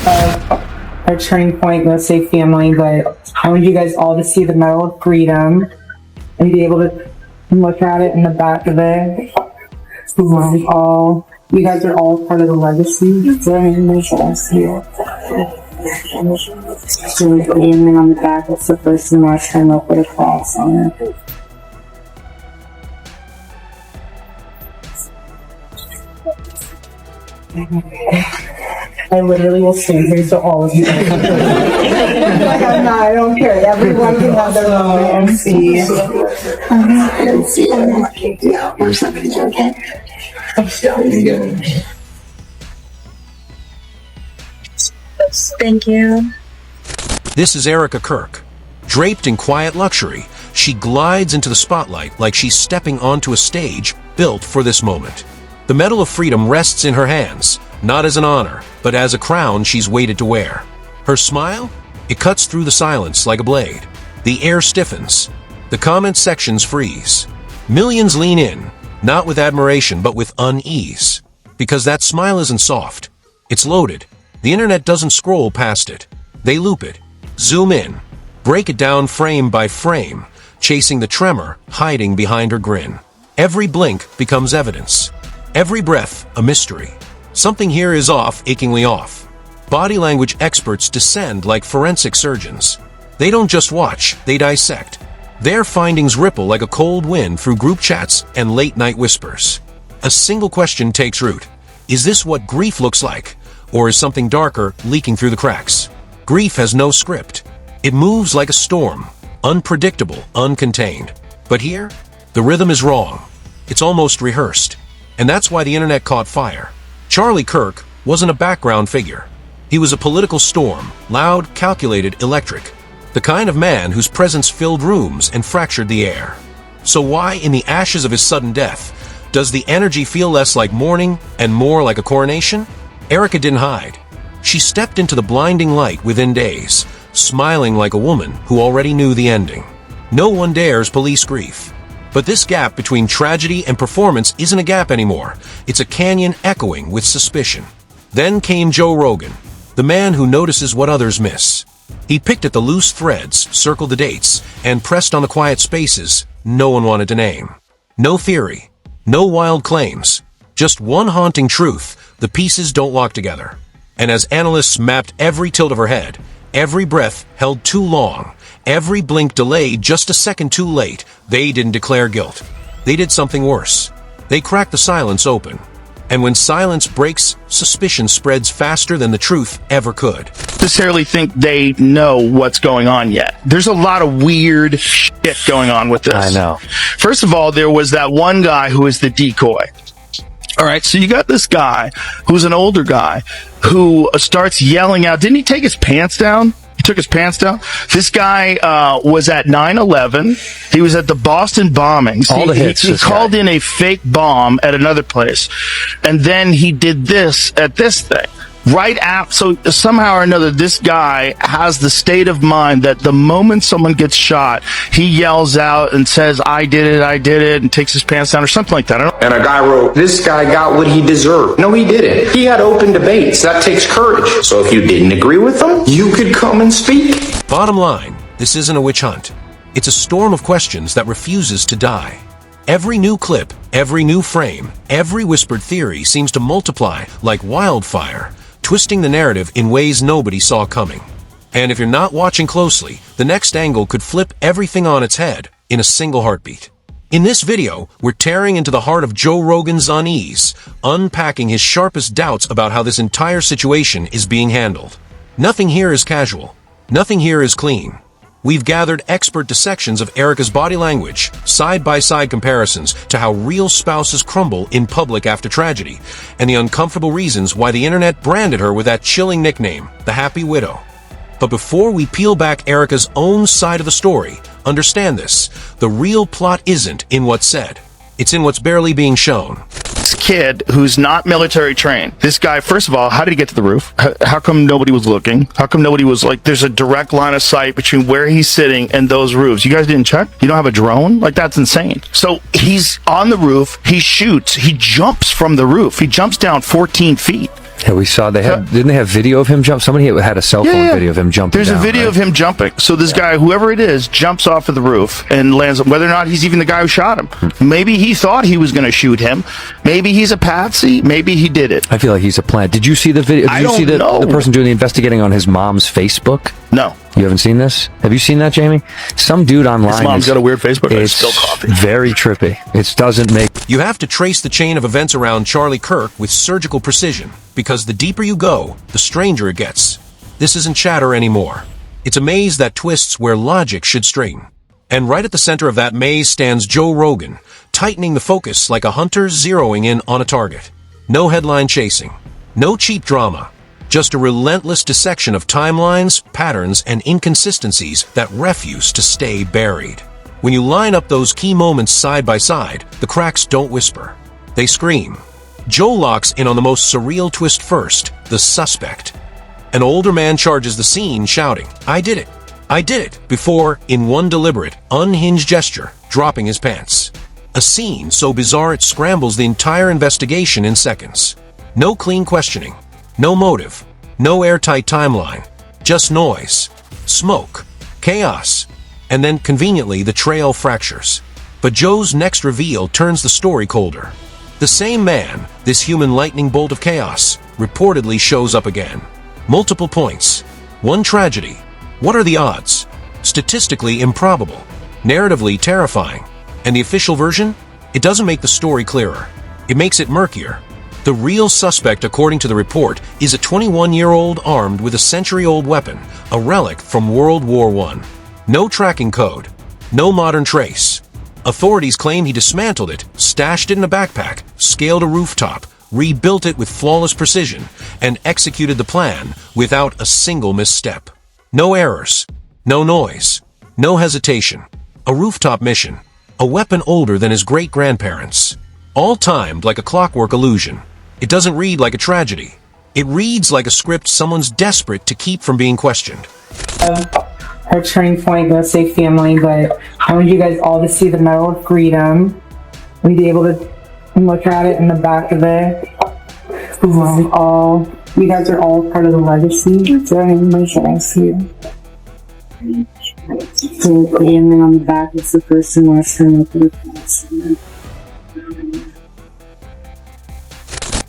our turning point, let's say family, but I want you guys all to see the Medal of Freedom and be able to look at it in the back of it. You guys are all part of the legacy. So and then on the back, it's the first and last time I'll put a cross on it. I literally will stand here so all of you. Like I'm not, I don't care. Everyone can have their moment and see. I don't see it. Or somebody's okay. Thank you. This is Erika Kirk. Draped in quiet luxury, she glides into the spotlight like she's stepping onto a stage built for this moment. The Medal of Freedom rests in her hands, not as an honor, but as a crown she's waited to wear. Her smile? It cuts through the silence like a blade. The air stiffens. The comment sections freeze. Millions lean in, not with admiration, but with unease. Because that smile isn't soft. It's loaded. The internet doesn't scroll past it. They loop it, zoom in, break it down frame by frame, chasing the tremor hiding behind her grin. Every blink becomes evidence. Every breath, a mystery. Something here is off, achingly off. Body language experts descend like forensic surgeons. They don't just watch, they dissect. Their findings ripple like a cold wind through group chats and late-night whispers. A single question takes root. Is this what grief looks like? Or is something darker leaking through the cracks? Grief has no script. It moves like a storm, unpredictable, uncontained. But here, the rhythm is wrong. It's almost rehearsed. And that's why the internet caught fire. Charlie Kirk wasn't a background figure. He was a political storm, loud, calculated, electric. The kind of man whose presence filled rooms and fractured the air. So why, in the ashes of his sudden death, does the energy feel less like mourning and more like a coronation? Erika didn't hide. She stepped into the blinding light within days, smiling like a woman who already knew the ending. No one dares police grief. But this gap between tragedy and performance isn't a gap anymore. It's a canyon echoing with suspicion. Then came Joe Rogan, the man who notices what others miss. He picked at the loose threads, circled the dates, and pressed on the quiet spaces no one wanted to name. No theory, no wild claims, just one haunting truth: the pieces don't walk together. And as analysts mapped every tilt of her head, every breath held too long, every blink delayed just a second too late, they didn't declare guilt. They did something worse. They cracked the silence open. And when silence breaks, suspicion spreads faster than the truth ever could. Necessarily think they know what's going on yet. There's a lot of weird shit going on with this. I know. First of all, there was that one guy who was the decoy. All right, so you got this guy who's an older guy who starts yelling out. Didn't he take his pants down? He took his pants down. This guy was at 9/11. He was at the Boston bombings. All the hits. He called in a fake bomb at another place. And then he did this at this thing. Right after, so somehow or another, this guy has the state of mind that the moment someone gets shot, he yells out and says, I did it, and takes his pants down or something like that. And a guy wrote, this guy got what he deserved. No, he didn't. He had open debates. That takes courage. So if you didn't agree with him, you could come and speak. Bottom line, this isn't a witch hunt. It's a storm of questions that refuses to die. Every new clip, every new frame, every whispered theory seems to multiply like wildfire, twisting the narrative in ways nobody saw coming. And if you're not watching closely, the next angle could flip everything on its head in a single heartbeat. In this video, we're tearing into the heart of Joe Rogan's unease, unpacking his sharpest doubts about how this entire situation is being handled. Nothing here is casual. Nothing here is clean. We've gathered expert dissections of Erika's body language, side-by-side comparisons to how real spouses crumble in public after tragedy, and the uncomfortable reasons why the internet branded her with that chilling nickname, the Happy Widow. But before we peel back Erika's own side of the story, understand this: the real plot isn't in what's said. It's in what's barely being shown. This kid who's not military trained. This guy, first of all, how did he get to the roof? How come nobody was looking? How come nobody was like, there's a direct line of sight between where he's sitting and those roofs? You guys didn't check? You don't have a drone? Like, that's insane. So he's on the roof, he shoots, he jumps from the roof. He jumps down 14 feet. Yeah, we saw didn't they have video of him jump? Somebody had a cell phone video of him jumping. There's a video of him jumping. So this guy, whoever it is, jumps off of the roof and lands. Whether or not he's even the guy who shot him, maybe he thought he was going to shoot him. Maybe he's a patsy. Maybe he did it. I feel like he's a plant. Did you see the video? Did you see the person doing the investigating on his mom's Facebook? No. You haven't seen this? Have you seen that, Jamie? Some dude online. His mom's got a weird Facebook. It's still coffee. Very trippy. It doesn't make. You have to trace the chain of events around Charlie Kirk with surgical precision, because the deeper you go, the stranger it gets. This isn't chatter anymore. It's a maze that twists where logic should straighten. And right at the center of that maze stands Joe Rogan, tightening the focus like a hunter zeroing in on a target. No headline chasing. No cheap drama. Just a relentless dissection of timelines, patterns, and inconsistencies that refuse to stay buried. When you line up those key moments side by side, the cracks don't whisper. They scream. Joe locks in on the most surreal twist first, the suspect. An older man charges the scene shouting, "I did it! I did it!" before, in one deliberate, unhinged gesture, dropping his pants. A scene so bizarre it scrambles the entire investigation in seconds. No clean questioning. No motive, no airtight timeline, just noise, smoke, chaos, and then conveniently the trail fractures. But Joe's next reveal turns the story colder. The same man, this human lightning bolt of chaos, reportedly shows up again. Multiple points. One tragedy. What are the odds? Statistically improbable. Narratively terrifying. And the official version? It doesn't make the story clearer. It makes it murkier. The real suspect, according to the report, is a 21-year-old armed with a century-old weapon, a relic from World War I. No tracking code. No modern trace. Authorities claim he dismantled it, stashed it in a backpack, scaled a rooftop, rebuilt it with flawless precision, and executed the plan without a single misstep. No errors. No noise. No hesitation. A rooftop mission. A weapon older than his great-grandparents. All timed like a clockwork illusion. It doesn't read like a tragedy. It reads like a script someone's desperate to keep from being questioned. Our turning point, let's say family, but I want you guys all to see the Medal of Freedom. We'd be able to look at it in the back of it. You guys are all part of the legacy. So my thanks here. And then on the back, it's the first and last time.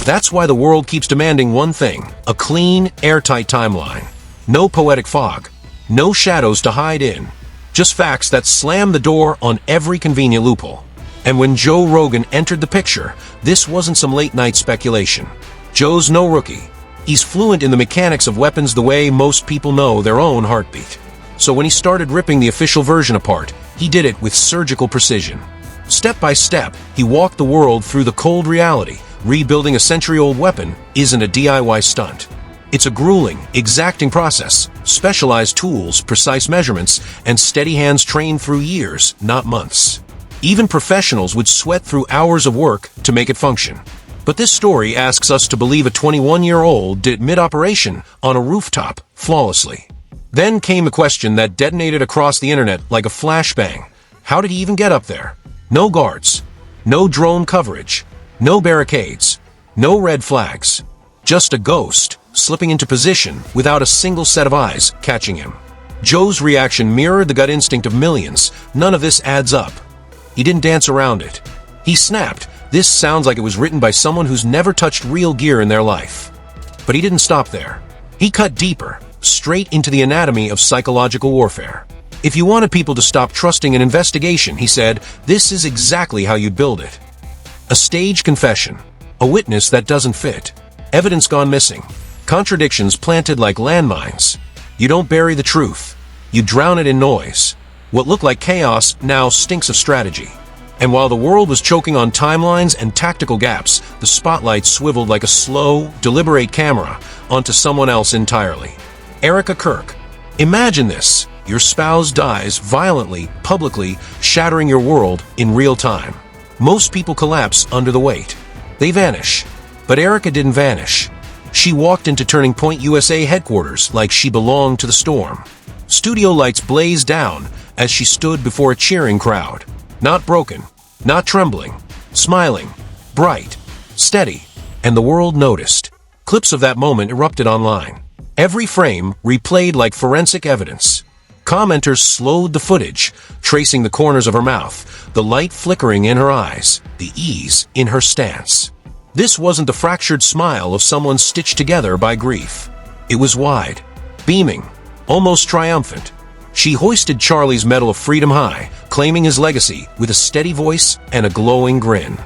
That's why the world keeps demanding one thing, a clean, airtight timeline. No poetic fog. No shadows to hide in. Just facts that slam the door on every convenient loophole. And when Joe Rogan entered the picture, this wasn't some late-night speculation. Joe's no rookie. He's fluent in the mechanics of weapons the way most people know their own heartbeat. So when he started ripping the official version apart, he did it with surgical precision. Step by step, he walked the world through the cold reality. Rebuilding a century-old weapon isn't a DIY stunt. It's a grueling, exacting process, specialized tools, precise measurements, and steady hands trained through years, not months. Even professionals would sweat through hours of work to make it function. But this story asks us to believe a 21-year-old did mid-operation on a rooftop flawlessly. Then came a question that detonated across the internet like a flashbang. How did he even get up there? No guards. No drone coverage. No barricades. No red flags. Just a ghost, slipping into position without a single set of eyes catching him. Joe's reaction mirrored the gut instinct of millions. None of this adds up. He didn't dance around it. He snapped. This sounds like it was written by someone who's never touched real gear in their life. But he didn't stop there. He cut deeper, straight into the anatomy of psychological warfare. If you wanted people to stop trusting an investigation, he said, this is exactly how you'd build it. A staged confession. A witness that doesn't fit. Evidence gone missing. Contradictions planted like landmines. You don't bury the truth. You drown it in noise. What looked like chaos now stinks of strategy. And while the world was choking on timelines and tactical gaps, the spotlight swiveled like a slow, deliberate camera onto someone else entirely. Erika Kirk. Imagine this. Your spouse dies violently, publicly, shattering your world in real time. Most people collapse under the weight. They vanish. But Erika didn't vanish. She walked into Turning Point USA headquarters like she belonged to the storm. Studio lights blazed down as she stood before a cheering crowd. Not broken, not trembling, smiling, bright, steady, and the world noticed. Clips of that moment erupted online. Every frame replayed like forensic evidence. Commenters slowed the footage, tracing the corners of her mouth, the light flickering in her eyes, the ease in her stance. This wasn't the fractured smile of someone stitched together by grief. It was wide, beaming, almost triumphant. She hoisted Charlie's Medal of Freedom high, claiming his legacy with a steady voice and a glowing grin.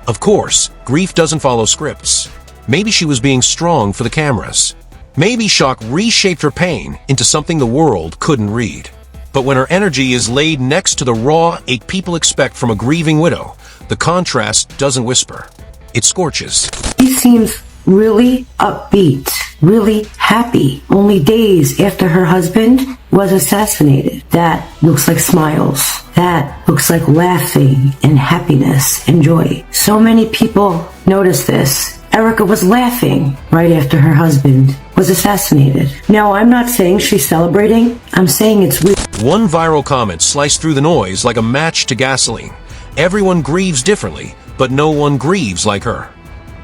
Of course, grief doesn't follow scripts. Maybe she was being strong for the cameras. Maybe shock reshaped her pain into something the world couldn't read. But when her energy is laid next to the raw ache people expect from a grieving widow, the contrast doesn't whisper. It scorches. He seems really upbeat, really happy, only days after her husband was assassinated. That looks like smiles. That looks like laughing and happiness and joy. So many people notice this. Erika was laughing right after her husband was assassinated. Now, I'm not saying she's celebrating. I'm saying it's weird. One viral comment sliced through the noise like a match to gasoline. Everyone grieves differently, but no one grieves like her.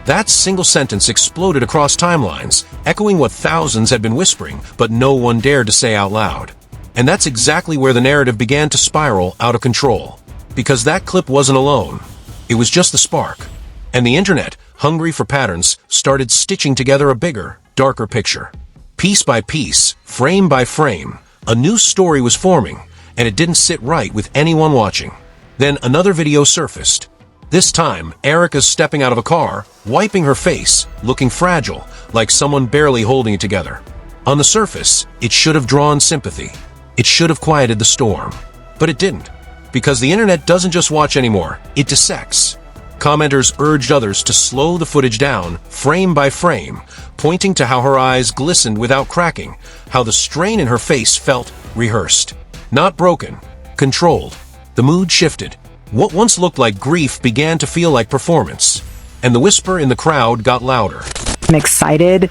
That single sentence exploded across timelines, echoing what thousands had been whispering, but no one dared to say out loud. And that's exactly where the narrative began to spiral out of control. Because that clip wasn't alone. It was just the spark. And the internet, hungry for patterns, started stitching together a bigger, darker picture. Piece by piece, frame by frame, a new story was forming, and it didn't sit right with anyone watching. Then another video surfaced. This time, Erika's stepping out of a car, wiping her face, looking fragile, like someone barely holding it together. On the surface, it should have drawn sympathy. It should have quieted the storm. But it didn't. Because the internet doesn't just watch anymore, it dissects. Commenters urged others to slow the footage down, frame by frame, pointing to how her eyes glistened without cracking, how the strain in her face felt rehearsed. Not broken, controlled. The mood shifted. What once looked like grief began to feel like performance. And the whisper in the crowd got louder. I'm excited.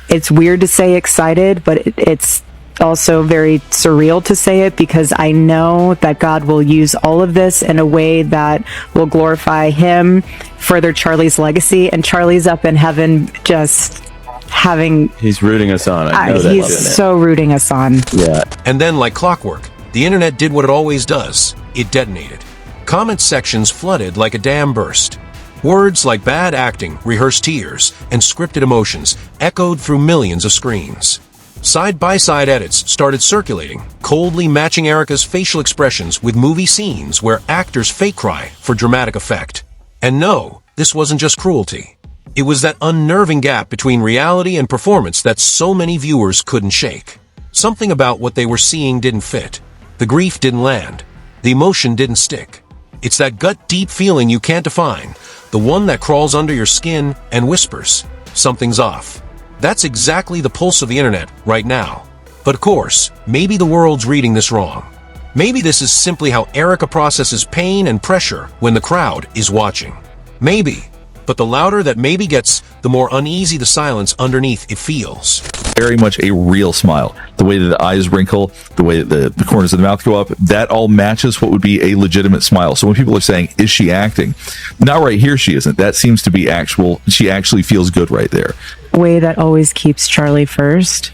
It's weird to say excited, but it's also very surreal to say it because I know that God will use all of this in a way that will glorify him, further Charlie's legacy, and Charlie's up in heaven just having... He's rooting us on. I know that. He's so rooting us on. Yeah. And then, like clockwork, the internet did what it always does. It detonated. Comment sections flooded like a dam burst. Words like bad acting, rehearsed tears, and scripted emotions echoed through millions of screens. Side-by-side edits started circulating, coldly matching Erika's facial expressions with movie scenes where actors fake cry for dramatic effect. And no, this wasn't just cruelty. It was that unnerving gap between reality and performance that so many viewers couldn't shake. Something about what they were seeing didn't fit. The grief didn't land. The emotion didn't stick. It's that gut-deep feeling you can't define, the one that crawls under your skin and whispers, something's off. That's exactly the pulse of the internet right now. But of course, maybe the world's reading this wrong. Maybe this is simply how Erika processes pain and pressure when the crowd is watching. Maybe. But the louder that maybe gets, the more uneasy the silence underneath it feels. Very much a real smile. The way that the eyes wrinkle, the way that the corners of the mouth go up, that all matches what would be a legitimate smile. So when people are saying, is she acting? Not right here, she isn't. That seems to be actual. She actually feels good right there. A way that always keeps Charlie first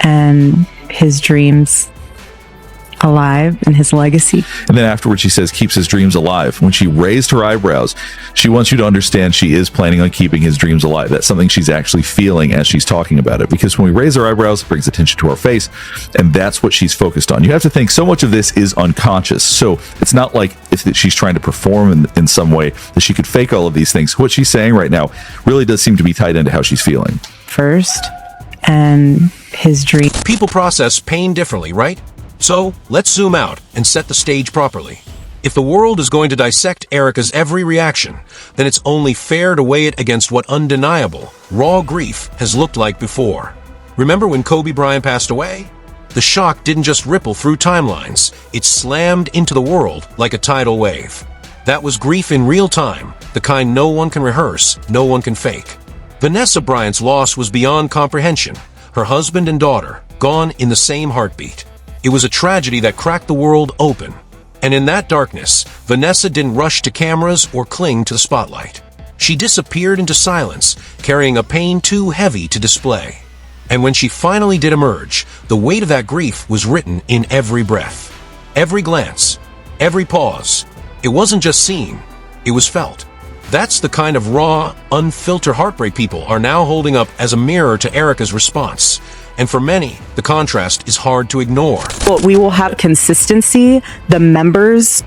and his dreams alive and his legacy. And then afterwards she says keeps his dreams alive. When she raised her eyebrows, she wants you to understand she is planning on keeping his dreams alive. That's something she's actually feeling as she's talking about it, because when we raise our eyebrows, it brings attention to our face, and that's what she's focused on. You have to think so much of this is unconscious, so it's not like if she's trying to perform in some way that she could fake all of these things. What she's saying right now really does seem to be tied into how she's feeling. First, and his dream. People process pain differently, right? So, let's zoom out and set the stage properly. If the world is going to dissect Erika's every reaction, then it's only fair to weigh it against what undeniable, raw grief has looked like before. Remember when Kobe Bryant passed away? The shock didn't just ripple through timelines, it slammed into the world like a tidal wave. That was grief in real time, the kind no one can rehearse, no one can fake. Vanessa Bryant's loss was beyond comprehension. Her husband and daughter, gone in the same heartbeat. It was a tragedy that cracked the world open. And in that darkness, Vanessa didn't rush to cameras or cling to the spotlight. She disappeared into silence, carrying a pain too heavy to display. And when she finally did emerge, the weight of that grief was written in every breath, every glance, every pause. It wasn't just seen, it was felt. That's the kind of raw, unfiltered heartbreak people are now holding up as a mirror to Erika's response. And for many, the contrast is hard to ignore. Well, we will have consistency. The members.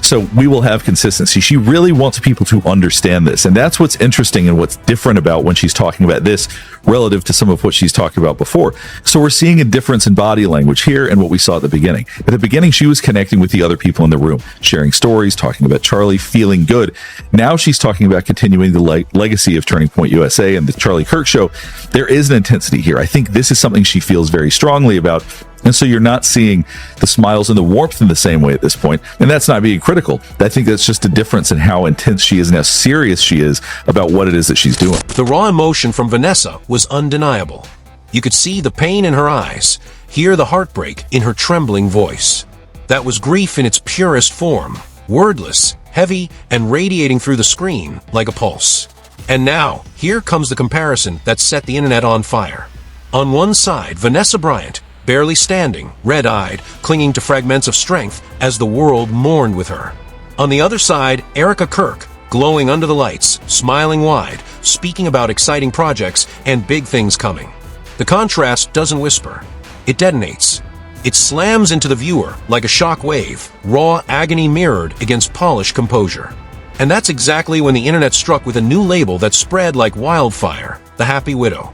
So we will have consistency. She really wants people to understand this. And that's what's interesting and what's different about when she's talking about this relative to some of what she's talked about before. So we're seeing a difference in body language here and what we saw at the beginning. At the beginning, she was connecting with the other people in the room, sharing stories, talking about Charlie, feeling good. Now she's talking about continuing the legacy of Turning Point USA and the Charlie Kirk Show. There is an intensity here. I think this is something she feels very strongly about. And so you're not seeing the smiles and the warmth in the same way at this point. And that's not being critical. I think that's just a difference in how intense she is and how serious she is about what it is that she's doing. The raw emotion from Vanessa was undeniable. You could see the pain in her eyes, hear the heartbreak in her trembling voice. That was grief in its purest form, wordless, heavy, and radiating through the screen like a pulse. And now, here comes the comparison that set the internet on fire. On one side, Vanessa Bryant, barely standing, red-eyed, clinging to fragments of strength as the world mourned with her. On the other side, Erika Kirk, glowing under the lights, smiling wide, speaking about exciting projects and big things coming. The contrast doesn't whisper. It detonates. It slams into the viewer like a shock wave, raw agony mirrored against polished composure. And that's exactly when the internet struck with a new label that spread like wildfire, the Happy Widow.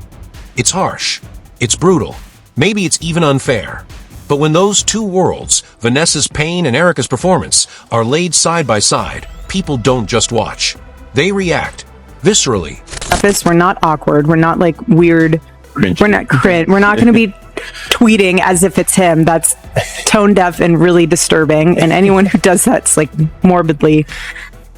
It's harsh. It's brutal. Maybe it's even unfair. But when those two worlds, Vanessa's pain and Erika's performance, are laid side by side, people don't just watch. They react. Viscerally. We're not awkward. We're not like weird. We're not cringe. We're not going to be tweeting as if it's him. That's tone deaf and really disturbing. And anyone who does that's like morbidly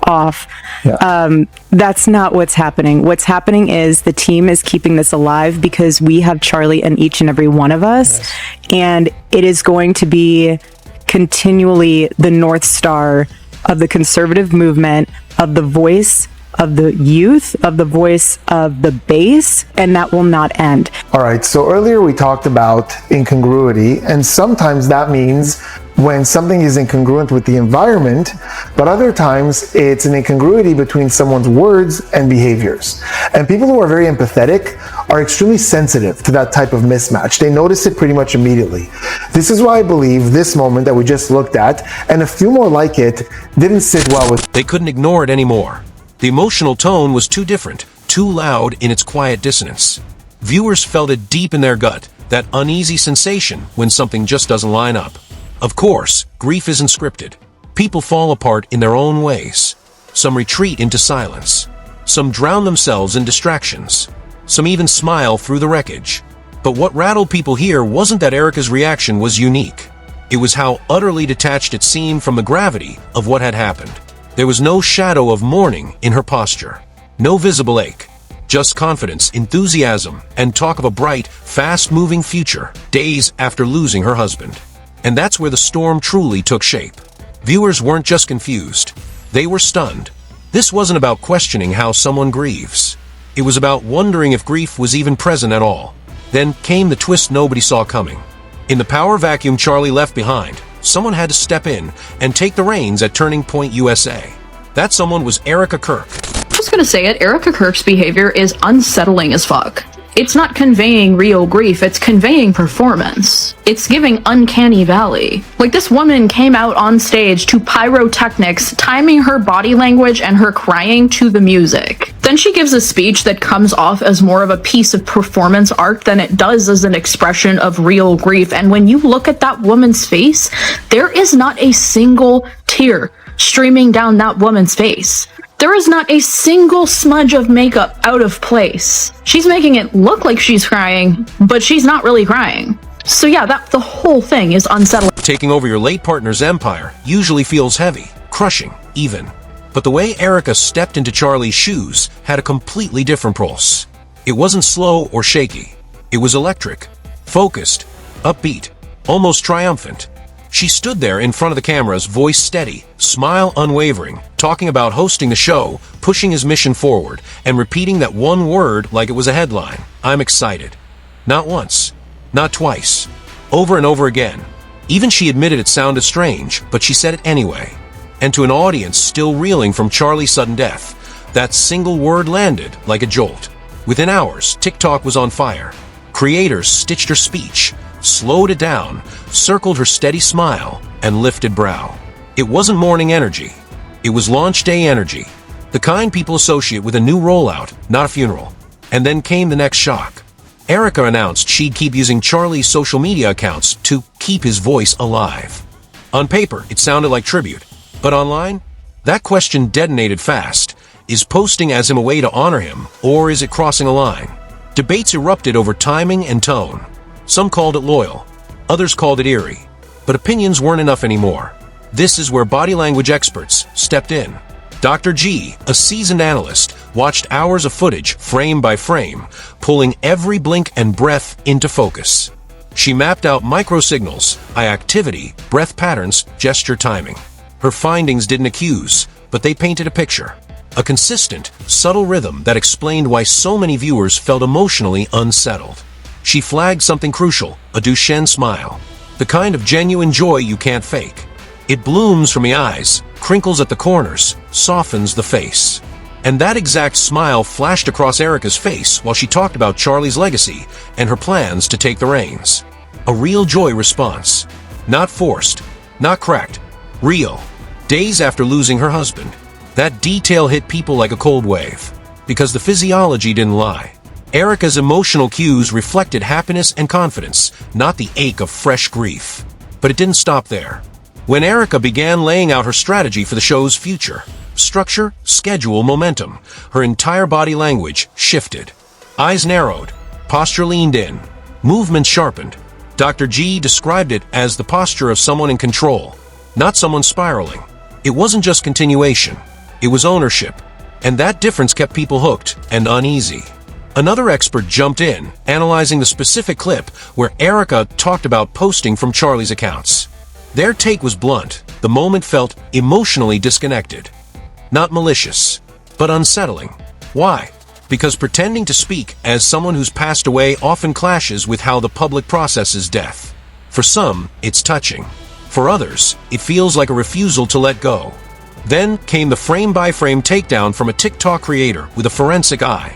off. Yeah. That's not what's happening. What's happening is the team is keeping this alive because we have Charlie in each and every one of us. Yes. And it is going to be continually the North Star of the conservative movement, of the voice of the youth, of the voice of the base, and that will not end. All right, so earlier we talked about incongruity, and sometimes that means when something is incongruent with the environment, but other times it's an incongruity between someone's words and behaviors. And people who are very empathetic are extremely sensitive to that type of mismatch. They notice it pretty much immediately. This is why I believe this moment that we just looked at, and a few more like it, didn't sit well with. They couldn't ignore it anymore. The emotional tone was too different, too loud in its quiet dissonance. Viewers felt it deep in their gut, that uneasy sensation when something just doesn't line up. Of course, grief isn't scripted. People fall apart in their own ways. Some retreat into silence. Some drown themselves in distractions. Some even smile through the wreckage. But what rattled people here wasn't that Erika's reaction was unique. It was how utterly detached it seemed from the gravity of what had happened. There was no shadow of mourning in her posture. No visible ache. Just confidence, enthusiasm, and talk of a bright, fast-moving future, days after losing her husband. And that's where the storm truly took shape. Viewers weren't just confused. They were stunned. This wasn't about questioning how someone grieves. It was about wondering if grief was even present at all. Then came the twist nobody saw coming. In the power vacuum Charlie left behind, someone had to step in and take the reins at Turning Point USA. That someone was Erika Kirk. I'm just gonna say it, Erika Kirk's behavior is unsettling as fuck. It's not conveying real grief, it's conveying performance. It's giving uncanny valley. Like, this woman came out on stage to pyrotechnics, timing her body language and her crying to the music. Then she gives a speech that comes off as more of a piece of performance art than it does as an expression of real grief. And when you look at that woman's face, there is not a single tear streaming down that woman's face. There is not a single smudge of makeup out of place. She's making it look like she's crying, but she's not really crying. So yeah, the whole thing is unsettling. Taking over your late partner's empire usually feels heavy, crushing, even. But the way Erika stepped into Charlie's shoes had a completely different pulse. It wasn't slow or shaky. It was electric, focused, upbeat, almost triumphant. She stood there in front of the cameras, voice steady, smile unwavering, talking about hosting the show, pushing his mission forward, and repeating that one word like it was a headline. I'm excited. Not once. Not twice. Over and over again. Even she admitted it sounded strange, but she said it anyway. And to an audience still reeling from Charlie's sudden death, that single word landed like a jolt. Within hours, TikTok was on fire. Creators stitched her speech, slowed it down, circled her steady smile, and lifted brow. It wasn't morning energy. It was launch day energy. The kind people associate with a new rollout, not a funeral. And then came the next shock. Erika announced she'd keep using Charlie's social media accounts to keep his voice alive. On paper, it sounded like tribute. But online? That question detonated fast. Is posting as him a way to honor him, or is it crossing a line? Debates erupted over timing and tone. Some called it loyal. Others called it eerie. But opinions weren't enough anymore. This is where body language experts stepped in. Dr. G, a seasoned analyst, watched hours of footage, frame by frame, pulling every blink and breath into focus. She mapped out microsignals, eye activity, breath patterns, gesture timing. Her findings didn't accuse, but they painted a picture. A consistent, subtle rhythm that explained why so many viewers felt emotionally unsettled. She flagged something crucial, a Duchenne smile. The kind of genuine joy you can't fake. It blooms from the eyes, crinkles at the corners, softens the face. And that exact smile flashed across Erika's face while she talked about Charlie's legacy and her plans to take the reins. A real joy response. Not forced, not cracked, real. Days after losing her husband. That detail hit people like a cold wave. Because the physiology didn't lie. Erika's emotional cues reflected happiness and confidence, not the ache of fresh grief. But it didn't stop there. When Erika began laying out her strategy for the show's future, structure, schedule, momentum, her entire body language shifted. Eyes narrowed, posture leaned in, movement sharpened. Dr. G described it as the posture of someone in control, not someone spiraling. It wasn't just continuation. It was ownership, and that difference kept people hooked and uneasy. Another expert jumped in, analyzing the specific clip where Erika talked about posting from Charlie's accounts. Their take was blunt. The moment felt emotionally disconnected. Not malicious, but unsettling. Why? Because pretending to speak as someone who's passed away often clashes with how the public processes death. For some, it's touching. For others, it feels like a refusal to let go. Then came the frame-by-frame takedown from a TikTok creator with a forensic eye.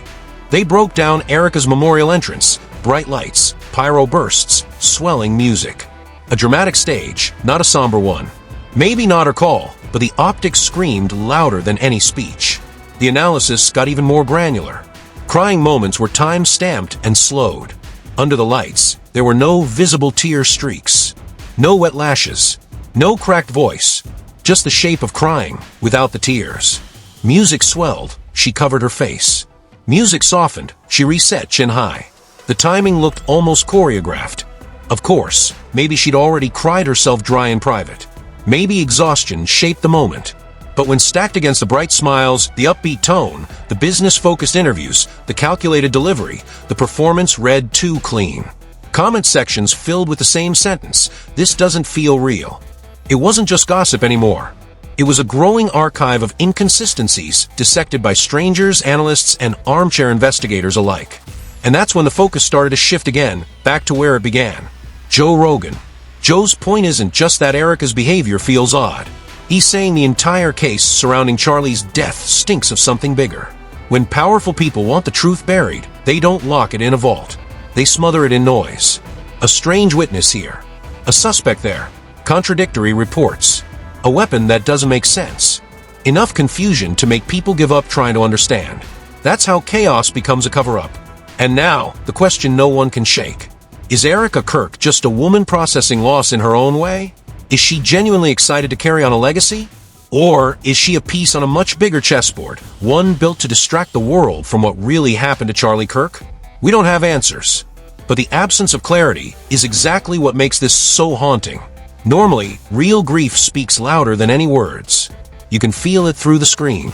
They broke down Erika's memorial entrance, bright lights, pyro bursts, swelling music. A dramatic stage, not a somber one. Maybe not her call, but the optics screamed louder than any speech. The analysis got even more granular. Crying moments were time-stamped and slowed. Under the lights, there were no visible tear streaks. No wet lashes. No cracked voice. Just the shape of crying, without the tears. Music swelled, she covered her face. Music softened, she reset chin high. The timing looked almost choreographed. Of course, maybe she'd already cried herself dry in private. Maybe exhaustion shaped the moment. But when stacked against the bright smiles, the upbeat tone, the business-focused interviews, the calculated delivery, the performance read too clean. Comment sections filled with the same sentence, "This doesn't feel real." It wasn't just gossip anymore. It was a growing archive of inconsistencies dissected by strangers, analysts, and armchair investigators alike. And that's when the focus started to shift again, back to where it began. Joe Rogan. Joe's point isn't just that Erika's behavior feels odd. He's saying the entire case surrounding Charlie's death stinks of something bigger. When powerful people want the truth buried, they don't lock it in a vault. They smother it in noise. A strange witness here. A suspect there. Contradictory reports. A weapon that doesn't make sense. Enough confusion to make people give up trying to understand. That's how chaos becomes a cover-up. And now, the question no one can shake. Is Erika Kirk just a woman processing loss in her own way? Is she genuinely excited to carry on a legacy? Or is she a piece on a much bigger chessboard, one built to distract the world from what really happened to Charlie Kirk? We don't have answers. But the absence of clarity is exactly what makes this so haunting. Normally, real grief speaks louder than any words. You can feel it through the screen.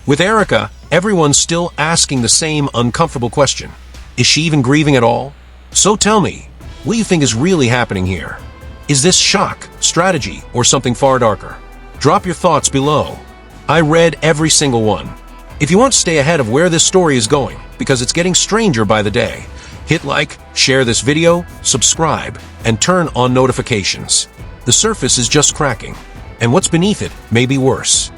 With Erika, everyone's still asking the same uncomfortable question. Is she even grieving at all? So tell me, what do you think is really happening here? Is this shock, strategy, or something far darker? Drop your thoughts below. I read every single one. If you want to stay ahead of where this story is going, because it's getting stranger by the day, hit like, share this video, subscribe, and turn on notifications. The surface is just cracking, and what's beneath it may be worse.